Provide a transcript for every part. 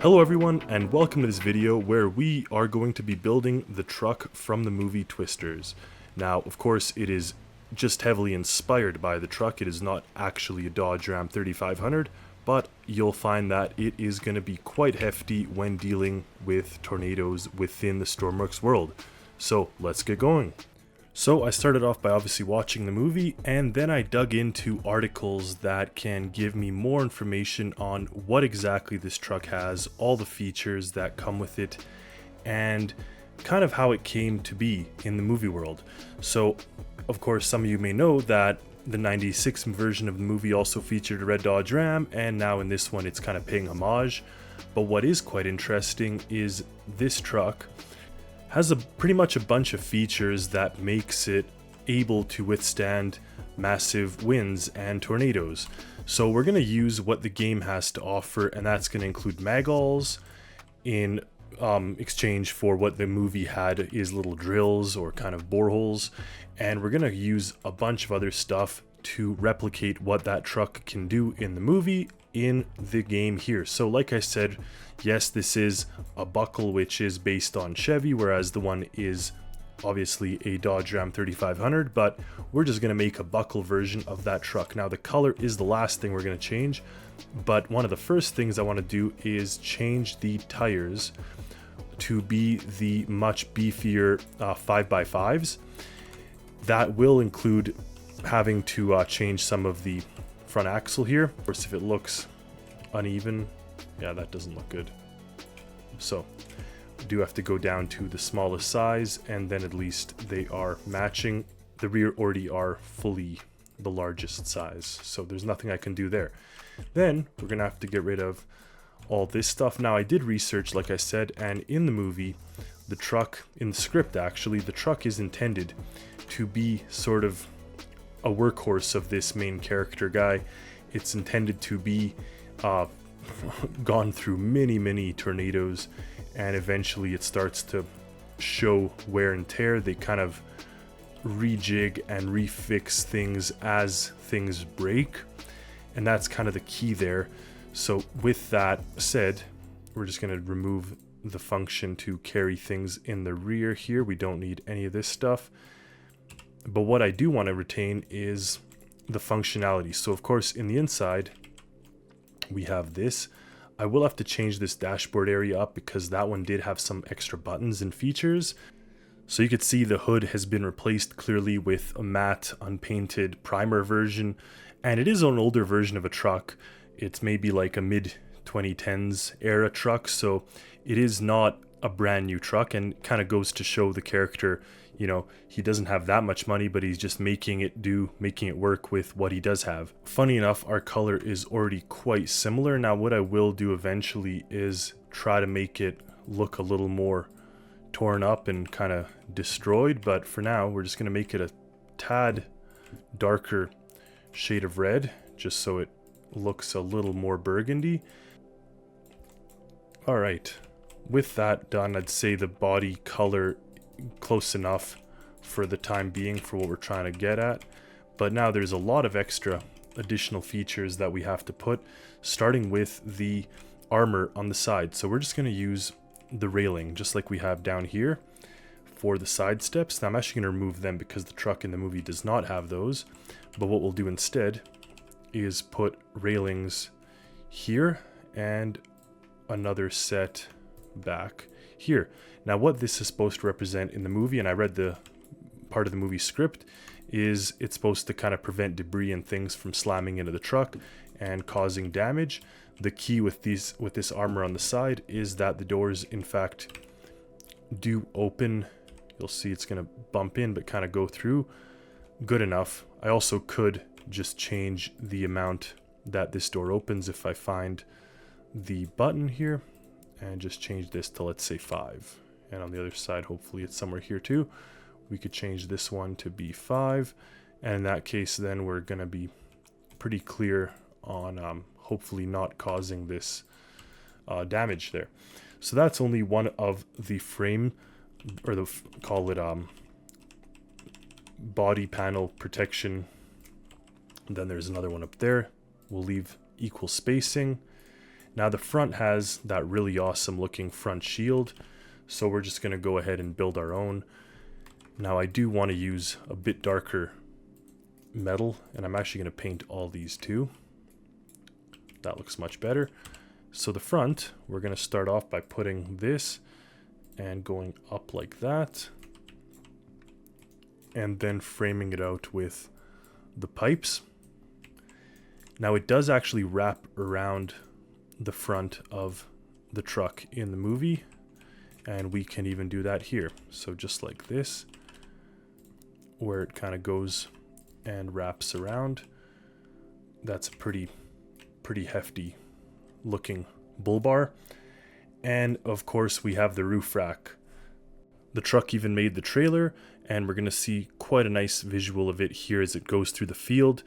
Hello everyone, and welcome to this video where we are going to be building the truck from the movie Twisters. Now, of course, it is just heavily inspired by the truck. It is not actually a Dodge Ram 3500, but you'll find that it is going to be quite hefty when dealing with tornadoes within the Stormworks world. So, let's get going. So I started off by obviously watching the movie, and then I dug into articles that can give me more information on what exactly this truck has, all the features that come with it, and kind of how it came to be in the movie world. So, of course, some of you may know that the 96 version of the movie also featured a red Dodge Ram, and now in this one it's kind of paying homage. But what is quite interesting is this truck has pretty much a bunch of features that makes it able to withstand massive winds and tornadoes. So we're going to use what the game has to offer, and that's going to include magulls in exchange for what the movie had is little drills or kind of boreholes, and we're going to use a bunch of other stuff to replicate what that truck can do in the movie in the game here. So like I said, yes, this is a buckle which is based on Chevy, whereas the one is obviously a Dodge Ram 3500, but we're just going to make a buckle version of that truck. Now the color is the last thing we're going to change, but one of the first things I want to do is change the tires to be the much beefier 5x5s. That will include having to change some of the front axle here. Of course, if it looks uneven, yeah, that doesn't look good. So we do have to go down to the smallest size, and then at least they are matching. The rear already are fully the largest size, so there's nothing I can do there. Then we're gonna have to get rid of all this stuff. Now I did research, like I said, and in the movie, the truck, in the script actually, the truck is intended to be sort of a workhorse of this main character guy. It's intended to be gone through many tornadoes, and eventually it starts to show wear and tear. They kind of rejig and refix things as things break, and that's kind of the key there. So with that said, we're just going to remove the function to carry things in the rear here. We don't need any of this stuff. But what I do want to retain is the functionality. So of course in the inside we have this. I will have to change this dashboard area up because that one did have some extra buttons and features. So you could see the hood has been replaced clearly with a matte unpainted primer version, and it is an older version of a truck. It's maybe like a mid 2010s era truck, so it is not a brand new truck, and kind of goes to show the character, you know, he doesn't have that much money, but he's just making it work with what he does have. Funny enough, our color is already quite similar. Now what I will do eventually is try to make it look a little more torn up and kind of destroyed, but for now we're just going to make it a tad darker shade of red, just so it looks a little more burgundy. Alright, with that done, I'd say the body color close enough for the time being for what we're trying to get at. But now there's a lot of extra additional features that we have to put, starting with the armor on the side. So we're just going to use the railing just like we have down here for the side steps. Now I'm actually going to remove them because the truck in the movie does not have those, but what we'll do instead is put railings here and another set back here. Now what this is supposed to represent in the movie, and I read the part of the movie script, is it's supposed to kind of prevent debris and things from slamming into the truck and causing damage. The key with this armor on the side is that the doors in fact do open. You'll see it's going to bump in but kind of go through good enough. I also could just change the amount that this door opens if I find the button here, and just change this to, let's say, 5. And on the other side, hopefully it's somewhere here too, we could change this one to be 5, and in that case then we're going to be pretty clear on hopefully not causing this damage there. So that's only one of the frame, or call it body panel protection. And then there's another one up there. We'll leave equal spacing. Now the front has that really awesome looking front shield, so we're just going to go ahead and build our own. Now I do want to use a bit darker metal, and I'm actually going to paint all these too. That looks much better. So the front, we're going to start off by putting this and going up like that, and then framing it out with the pipes. Now it does actually wrap around the front of the truck in the movie, and we can even do that here. So just like this, where it kind of goes and wraps around. That's a pretty hefty looking bull bar. And of course we have the roof rack. The truck even made the trailer, and we're going to see quite a nice visual of it here as it goes through the field.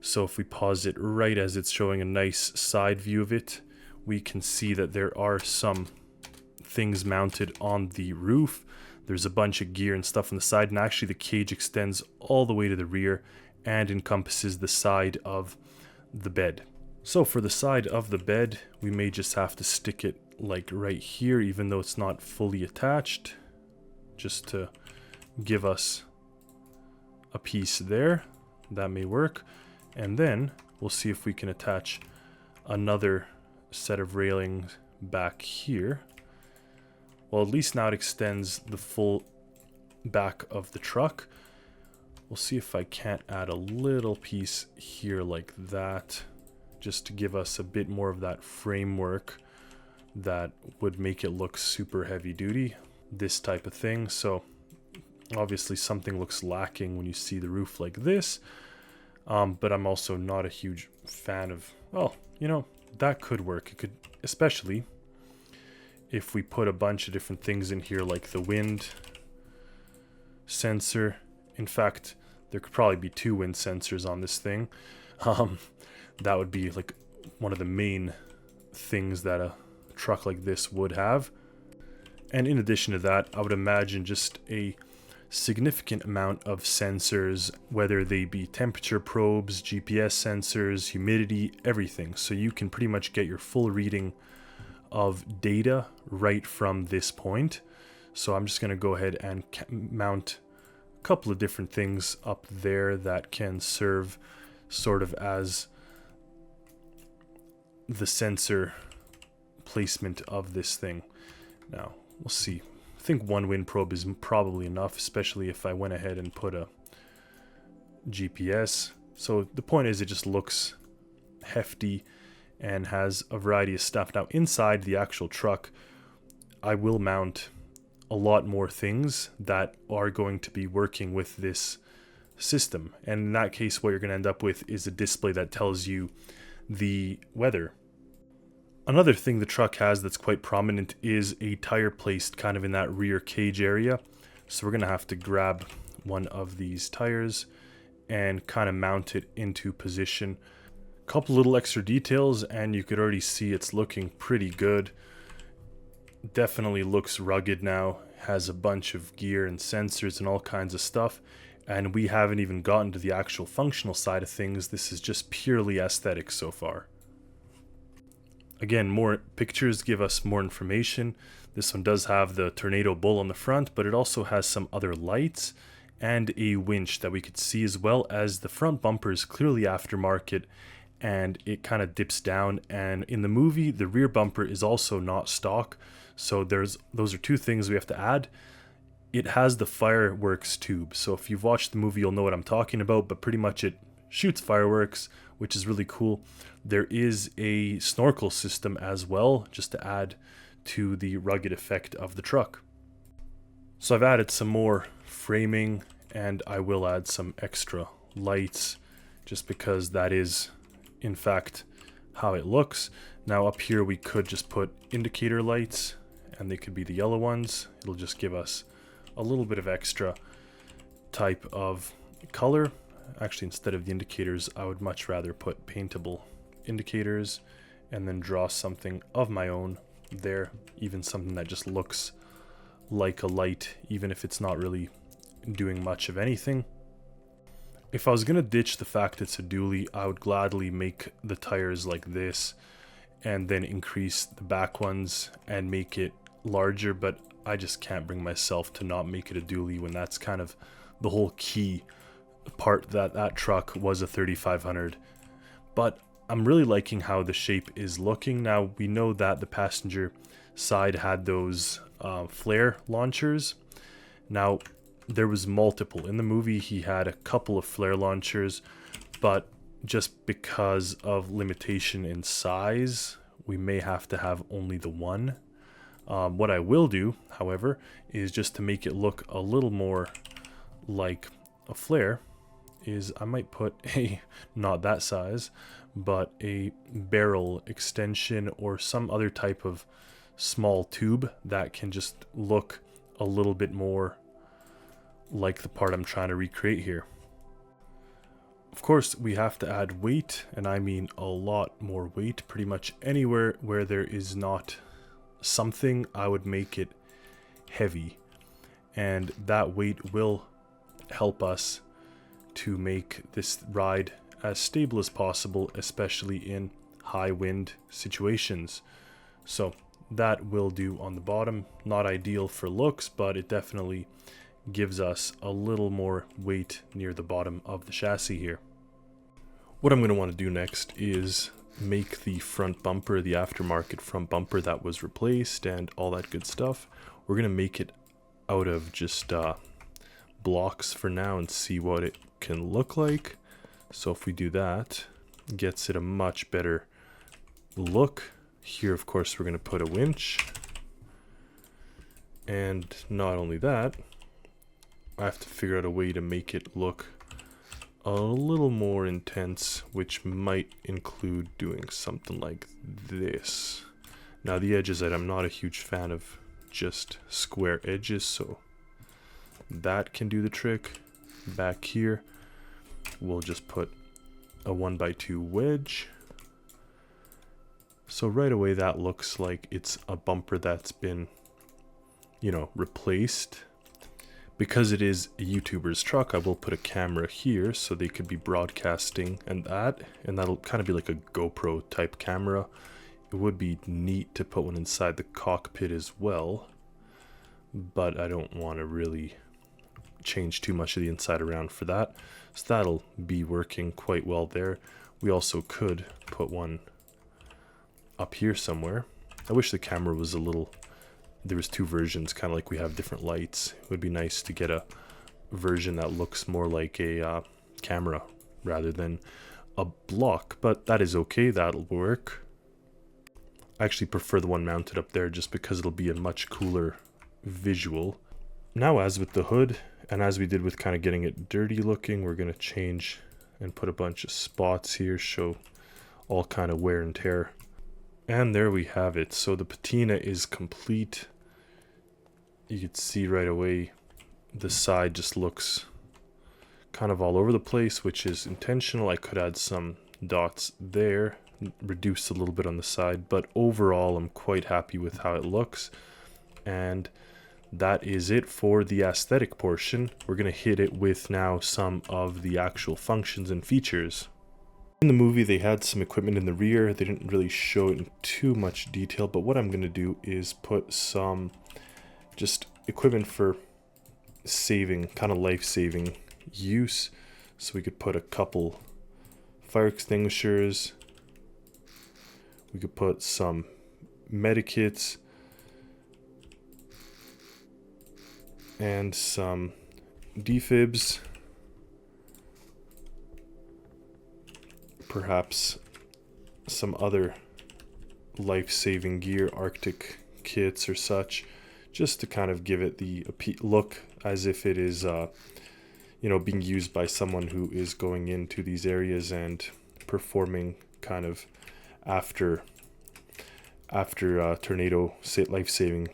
So if we pause it right as it's showing a nice side view of it, we can see that there are some things mounted on the roof. There's a bunch of gear and stuff on the side, and actually the cage extends all the way to the rear and encompasses the side of the bed. So for the side of the bed, we may just have to stick it like right here, even though it's not fully attached, just to give us a piece there. That may work. And then we'll see if we can attach another set of railings back here. Well, at least now it extends the full back of the truck. We'll see if I can't add a little piece here like that, just to give us a bit more of that framework that would make it look super heavy duty, this type of thing. So obviously something looks lacking when you see the roof like this, but I'm also not a huge fan of, well, you know, that could work. It could, especially if we put a bunch of different things in here like the wind sensor. In fact, there could probably be 2 wind sensors on this thing. That would be like one of the main things that a truck like this would have. And in addition to that, I would imagine just a significant amount of sensors, whether they be temperature probes, GPS sensors, humidity, everything. So you can pretty much get your full reading of data right from this point. So I'm just going to go ahead and mount a couple of different things up there that can serve sort of as the sensor placement of this thing. Now we'll see. I think 1 wind probe is probably enough, especially if I went ahead and put a GPS. So the point is, it just looks hefty and has a variety of stuff. Now inside the actual truck, I will mount a lot more things that are going to be working with this system. And in that case, what you're going to end up with is a display that tells you the weather. Another thing the truck has that's quite prominent is a tire placed kind of in that rear cage area. So we're going to have to grab one of these tires and kind of mount it into position. A couple little extra details, and you could already see it's looking pretty good. Definitely looks rugged now, has a bunch of gear and sensors and all kinds of stuff. And we haven't even gotten to the actual functional side of things. This is just purely aesthetic so far. Again, more pictures give us more information. This one does have the tornado bull on the front, but it also has some other lights and a winch that we could see, as well as the front bumper is clearly aftermarket and it kind of dips down. And in the movie, the rear bumper is also not stock. So those are 2 things we have to add. It has the fireworks tube. So if you've watched the movie, you'll know what I'm talking about, but pretty much it shoots fireworks, which is really cool. There is a snorkel system as well, just to add to the rugged effect of the truck. So I've added some more framing, and I will add some extra lights, just because that is, in fact, how it looks. Now up here we could just put indicator lights, and they could be the yellow ones. It'll just give us a little bit of extra type of color. Actually, instead of the indicators, I would much rather put paintable indicators and then draw something of my own there, even something that just looks like a light, even if it's not really doing much of anything. If I was going to ditch the fact it's a dually, I would gladly make the tires like this and then increase the back ones and make it larger, but I just can't bring myself to not make it a dually when that's kind of the whole key part, that that truck was a 3500. But I'm really liking how the shape is looking. Now we know that the passenger side had those flare launchers. Now there was multiple in the movie. He had a couple of flare launchers, but just because of limitation in size, we may have to have only the one. What I will do, however, is just to make it look a little more like a flare, is I might put a, not that size, but a barrel extension or some other type of small tube that can just look a little bit more like the part I'm trying to recreate here. Of course, we have to add weight, and I mean a lot more weight. Pretty much anywhere where there is not something, I would make it heavy, and that weight will help us to make this ride as stable as possible, especially in high wind situations. So that will do on the bottom. Not ideal for looks, but it definitely gives us a little more weight near the bottom of the chassis here. What I'm going to want to do next is make the front bumper, the aftermarket front bumper that was replaced and all that good stuff. We're going to make it out of just blocks for now and see what it can look like. So if we do that, it gets it a much better look. Here, of course, we're going to put a winch. And not only that, I have to figure out a way to make it look a little more intense, which might include doing something like this. Now the edges, I'm not a huge fan of just square edges, so that can do the trick. Back here, we'll just put a 1x2 wedge. So right away that looks like it's a bumper that's been, you know, replaced. Because it is a YouTuber's truck, I will put a camera here so they could be broadcasting and that'll kind of be like a GoPro type camera. It would be neat to put one inside the cockpit as well, but I don't want to really change too much of the inside around for that. So that'll be working quite well there. We also could put one up here somewhere. I wish the camera was a little... There was two versions, kind of like we have different lights. It would be nice to get a version that looks more like a camera rather than a block, but that is okay, that'll work. I actually prefer the one mounted up there just because it'll be a much cooler visual. Now, as with the hood, and as we did with kind of getting it dirty looking, we're going to change and put a bunch of spots here, show all kind of wear and tear. And there we have it. So the patina is complete. You can see right away the side just looks kind of all over the place, which is intentional. I could add some dots there, reduce a little bit on the side, but overall I'm quite happy with how it looks. And that is it for the aesthetic portion. We're going to hit it with now some of the actual functions and features. In the movie, they had some equipment in the rear. They didn't really show it in too much detail, but what I'm going to do is put some just equipment for saving, kind of life-saving use. So we could put a couple fire extinguishers. We could put some medikits and some defibs. Perhaps some other life-saving gear, Arctic kits or such, just to kind of give it the look as if it is, you know, being used by someone who is going into these areas and performing kind of after tornado life-saving.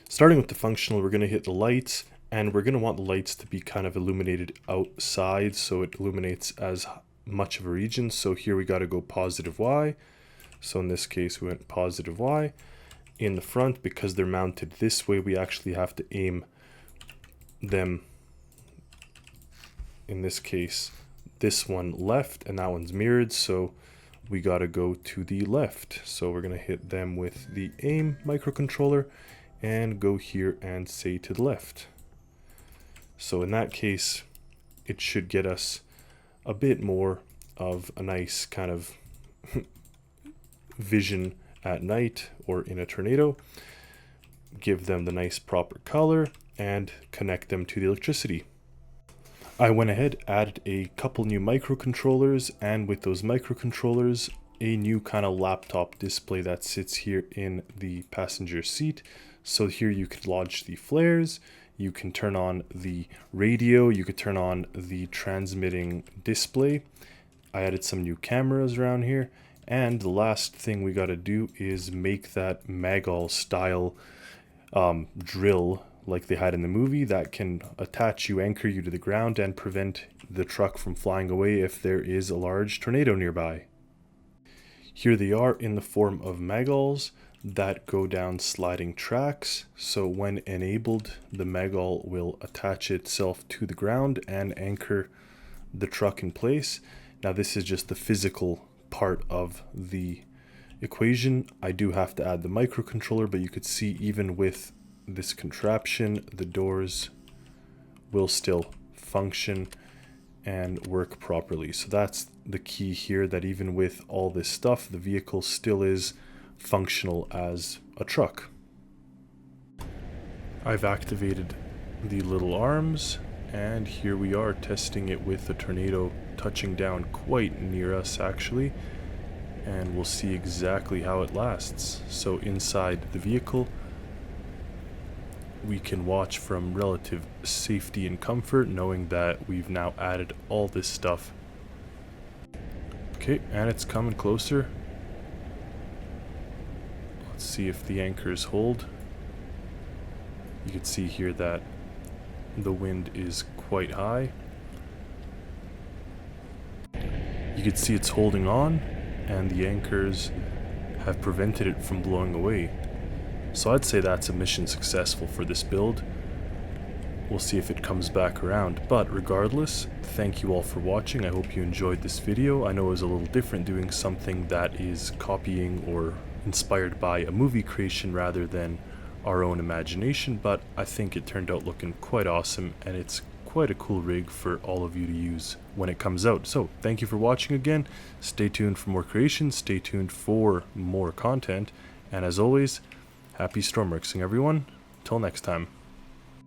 Starting with the functional, we're going to hit the lights, and we're going to want the lights to be kind of illuminated outside so it illuminates as much of a region. So here we got to go positive Y. So in this case we went positive Y. In the front, because they're mounted this way, we actually have to aim them, in this case this one left and that one's mirrored, so we gotta go to the left. So we're gonna hit them with the aim microcontroller and go here and say to the left. So in that case, it should get us a bit more of a nice kind of vision at night or in a tornado. Give them the nice proper color and connect them to the electricity. I went ahead, added a couple new microcontrollers, and with those microcontrollers, a new kind of laptop display that sits here in the passenger seat. So here you could launch the flares, you can turn on the radio, you could turn on the transmitting display. I added some new cameras around here, and the last thing we got to do is make that Magall style drill like they had in the movie that can anchor you to the ground and prevent the truck from flying away if there is a large tornado nearby. Here they are in the form of Magalls that go down sliding tracks. So when enabled, the Magall will attach itself to the ground and anchor the truck in place. Now this is just the physical part of the equation. I do have to add the microcontroller, but you could see even with this contraption, the doors will still function and work properly. So that's the key here, that even with all this stuff, the vehicle still is functional as a truck. I've activated the little arms, and here we are testing it with the tornado touching down quite near us actually, and we'll see exactly how it lasts. So inside the vehicle, we can watch from relative safety and comfort, knowing that we've now added all this stuff. Okay, and it's coming closer. Let's see if the anchors hold. You can see here that the wind is quite high. You can see it's holding on, and the anchors have prevented it from blowing away. So I'd say that's a mission successful for this build. We'll see if it comes back around, but regardless, thank you all for watching. I hope you enjoyed this video. I know it was a little different doing something that is copying or inspired by a movie creation rather than our own imagination, but I think it turned out looking quite awesome, and it's quite a cool rig for all of you to use when it comes out. So thank you for watching again. Stay tuned for more creations, stay tuned for more content, and as always, happy Stormworksing everyone. Till next time.